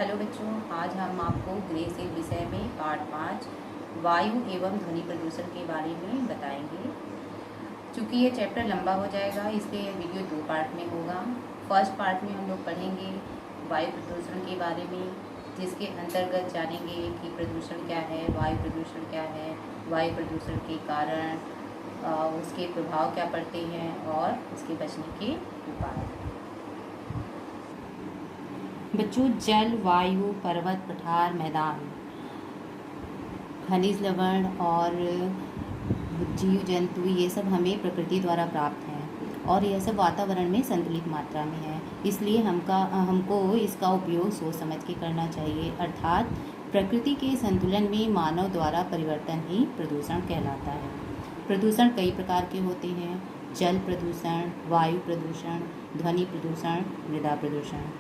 Hello बच्चों, आज हम आपको गृह सेल विषय में पार्ट 5 वायु एवं ध्वनि प्रदूषण के बारे में बताएंगे। चूँकि ये चैप्टर लंबा हो जाएगा, इसलिए यह वीडियो 2 पार्ट में होगा। फर्स्ट पार्ट में हम लोग पढ़ेंगे वायु प्रदूषण के बारे में, जिसके अंतर्गत जानेंगे कि प्रदूषण क्या है, वायु प्रदूषण क्या है, वायु प्रदूषण के कारण उसके प्रभाव क्या पड़ते हैं और उसके बचने के उपाय। बच्चों, जल, वायु, पर्वत, पठार, मैदान, खनिज लवण और जीव जंतु, ये सब हमें प्रकृति द्वारा प्राप्त हैं और यह सब वातावरण में संतुलित मात्रा में है। इसलिए हमको इसका उपयोग सोच समझ के करना चाहिए। अर्थात प्रकृति के संतुलन में मानव द्वारा परिवर्तन ही प्रदूषण कहलाता है। प्रदूषण कई प्रकार के होते हैं: जल प्रदूषण, वायु प्रदूषण, ध्वनि प्रदूषण, मृदा प्रदूषण।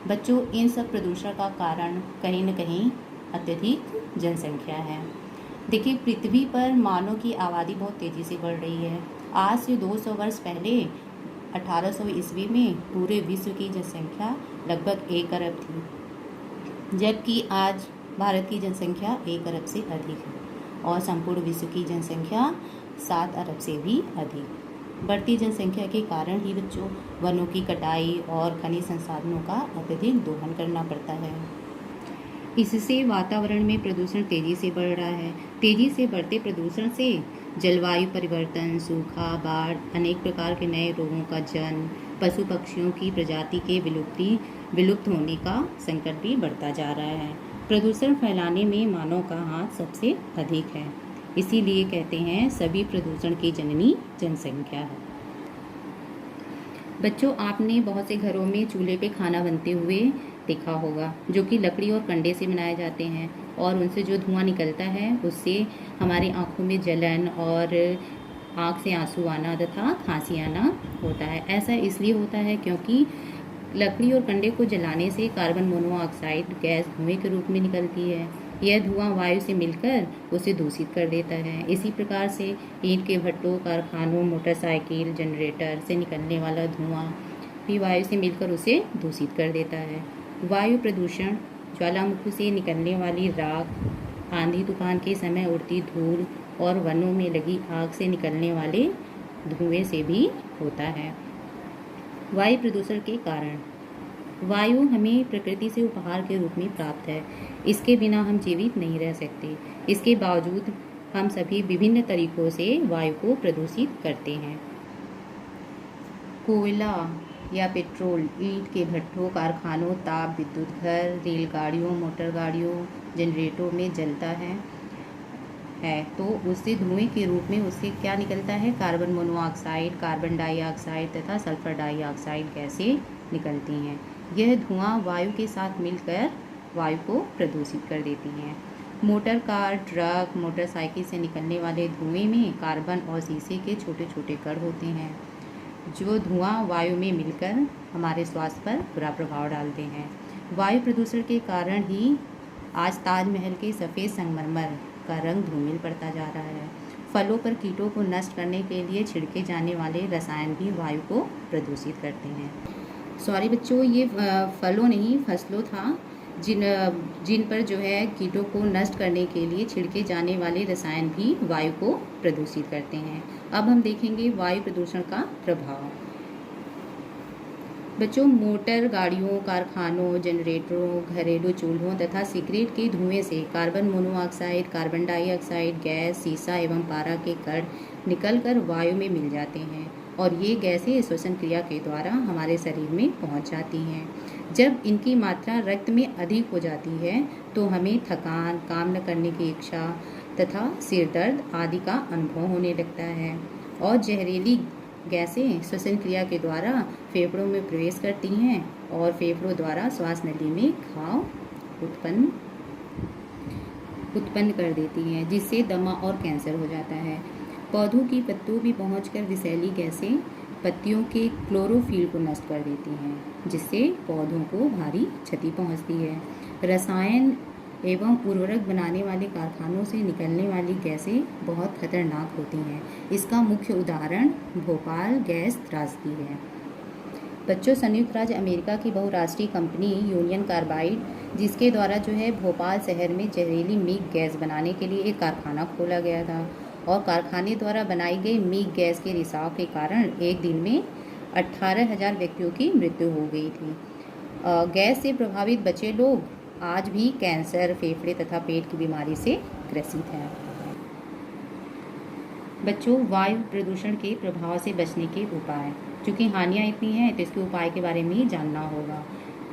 बच्चों, इन सब प्रदूषण का कारण कहीं न कहीं अत्यधिक जनसंख्या है। देखिए, पृथ्वी पर मानव की आबादी बहुत तेज़ी से बढ़ रही है। आज से 200 वर्ष पहले 1800 ईस्वी में पूरे विश्व की जनसंख्या लगभग 1 अरब थी, जबकि आज भारत की जनसंख्या 1 अरब से अधिक है और संपूर्ण विश्व की जनसंख्या 7 अरब से भी अधिक। बढ़ती जनसंख्या के कारण ही बच्चों वनों की कटाई और खनिज संसाधनों का अत्यधिक दोहन करना पड़ता है। इससे वातावरण में प्रदूषण तेजी से बढ़ रहा है। तेजी से बढ़ते प्रदूषण से जलवायु परिवर्तन, सूखा, बाढ़, अनेक प्रकार के नए रोगों का जन्म, पशु पक्षियों की प्रजाति के विलुप्त होने का संकट भी बढ़ता जा रहा है। प्रदूषण फैलाने में मानव का हाथ सबसे अधिक है। इसीलिए कहते हैं सभी प्रदूषण की जननी जनसंख्या है। बच्चों, आपने बहुत से घरों में चूल्हे पे खाना बनते हुए देखा होगा, जो कि लकड़ी और कंडे से बनाए जाते हैं और उनसे जो धुआं निकलता है उससे हमारी आंखों में जलन और आँख से आंसू आना तथा खांसी आना होता है। ऐसा इसलिए होता है क्योंकि लकड़ी और कंडे को जलाने से कार्बन मोनोऑक्साइड गैस धुएं के रूप में निकलती है। यह धुआं वायु से मिलकर उसे दूषित कर देता है। इसी प्रकार से ईंट के भट्टों, कारखानों, मोटरसाइकिल, जनरेटर से निकलने वाला धुआं भी वायु से मिलकर उसे दूषित कर देता है। वायु प्रदूषण ज्वालामुखी से निकलने वाली राख, आंधी तूफान के समय उड़ती धूल और वनों में लगी आग से निकलने वाले धुएं से भी होता है। वायु प्रदूषण के कारण वायु हमें प्रकृति से उपहार के रूप में प्राप्त है। इसके बिना हम जीवित नहीं रह सकते। इसके बावजूद हम सभी विभिन्न तरीकों से वायु को प्रदूषित करते हैं। कोयला या पेट्रोल ईंट के भट्ठों, कारखानों, ताप विद्युत घर, रेलगाड़ियों, मोटर गाड़ियों, जनरेटरों में जलता है तो उससे धुएं के रूप में उससे क्या निकलता है? कार्बन मोनोऑक्साइड, कार्बन डाइऑक्साइड तथा सल्फर डाइऑक्साइड गैसें निकलती हैं। यह धुआं वायु के साथ मिलकर वायु को प्रदूषित कर देती हैं। मोटर कार, ट्रक, मोटरसाइकिल से निकलने वाले धुएं में कार्बन और शीशे के छोटे छोटे कण होते हैं, जो धुआं वायु में मिलकर हमारे स्वास्थ्य पर बुरा प्रभाव डालते हैं। वायु प्रदूषण के कारण ही आज ताजमहल के सफ़ेद संगमरमर का रंग धूमिल पड़ता जा रहा है। फलों पर कीटों को नष्ट करने के लिए छिड़के जाने वाले रसायन भी वायु को प्रदूषित करते हैं। सॉरी बच्चों, ये फलों नहीं फसलों था, जिन पर जो है कीटों को नष्ट करने के लिए छिड़के जाने वाले रसायन भी वायु को प्रदूषित करते हैं। अब हम देखेंगे वायु प्रदूषण का प्रभाव। बच्चों, मोटर गाड़ियों, कारखानों, जनरेटरों, घरेलू चूल्हों तथा सिगरेट के धुएं से carbon monoxide, carbon dioxide gas, सीसा एवं पारा के कण निकलकर वायु में मिल जाते हैं और ये गैसें श्वसन क्रिया के द्वारा हमारे शरीर में पहुंच जाती हैं। जब इनकी मात्रा रक्त में अधिक हो जाती है तो हमें थकान, काम न करने की इच्छा तथा सिर दर्द आदि का अनुभव होने लगता है और जहरीली गैसें श्वसन क्रिया के द्वारा फेफड़ों में प्रवेश करती हैं और फेफड़ों द्वारा श्वास नली में घाव उत्पन्न कर देती हैं, जिससे दमा और कैंसर हो जाता है। पौधों की पत्तियों भी पहुंचकर विषैली गैसें पत्तियों के क्लोरोफिल को नष्ट कर देती हैं, जिससे पौधों को भारी क्षति पहुंचती है। रसायन एवं उर्वरक बनाने वाले कारखानों से निकलने वाली गैसें बहुत खतरनाक होती हैं। इसका मुख्य उदाहरण भोपाल गैस त्रासदी है। बच्चों, संयुक्त राज्य अमेरिका की बहुराष्ट्रीय कंपनी यूनियन कार्बाइड, जिसके द्वारा जो है भोपाल शहर में जहरीली मीग गैस बनाने के लिए एक कारखाना खोला गया था और कारखाने द्वारा बनाई गई मीग गैस के रिसाव के कारण एक दिन में 18,000 व्यक्तियों की मृत्यु हो गई थी। गैस से प्रभावित बचे लोग आज भी कैंसर, फेफड़े तथा पेट की बीमारी से ग्रसित हैं। बच्चों, वायु प्रदूषण के प्रभाव से बचने के उपाय। क्योंकि हानियाँ इतनी हैं तो इसके उपाय के बारे में ही जानना होगा।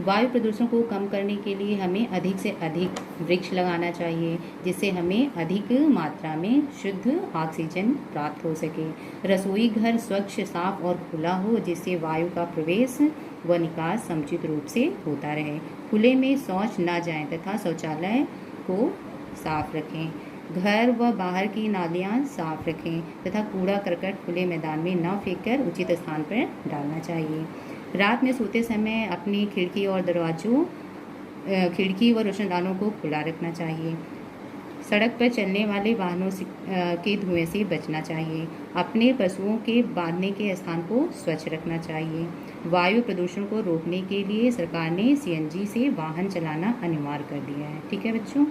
वायु प्रदूषण को कम करने के लिए हमें अधिक से अधिक वृक्ष लगाना चाहिए, जिससे हमें अधिक मात्रा में शुद्ध ऑक्सीजन प्राप्त हो सके। रसोई घर स्वच्छ, साफ और खुला हो, जिससे वायु का प्रवेश व निकास समुचित रूप से होता रहे। खुले में शौच न जाएं तथा शौचालय को साफ रखें। घर व बाहर की नालियाँ साफ रखें तथा कूड़ा करकट खुले मैदान में न फेंककर उचित स्थान पर डालना चाहिए। रात में सोते समय अपनी खिड़की व रोशनदानों को खुला रखना चाहिए। सड़क पर चलने वाले वाहनों के धुएं से बचना चाहिए। अपने पशुओं के बांधने के स्थान को स्वच्छ रखना चाहिए। वायु प्रदूषण को रोकने के लिए सरकार ने CNG से वाहन चलाना अनिवार्य कर दिया है। ठीक है बच्चों।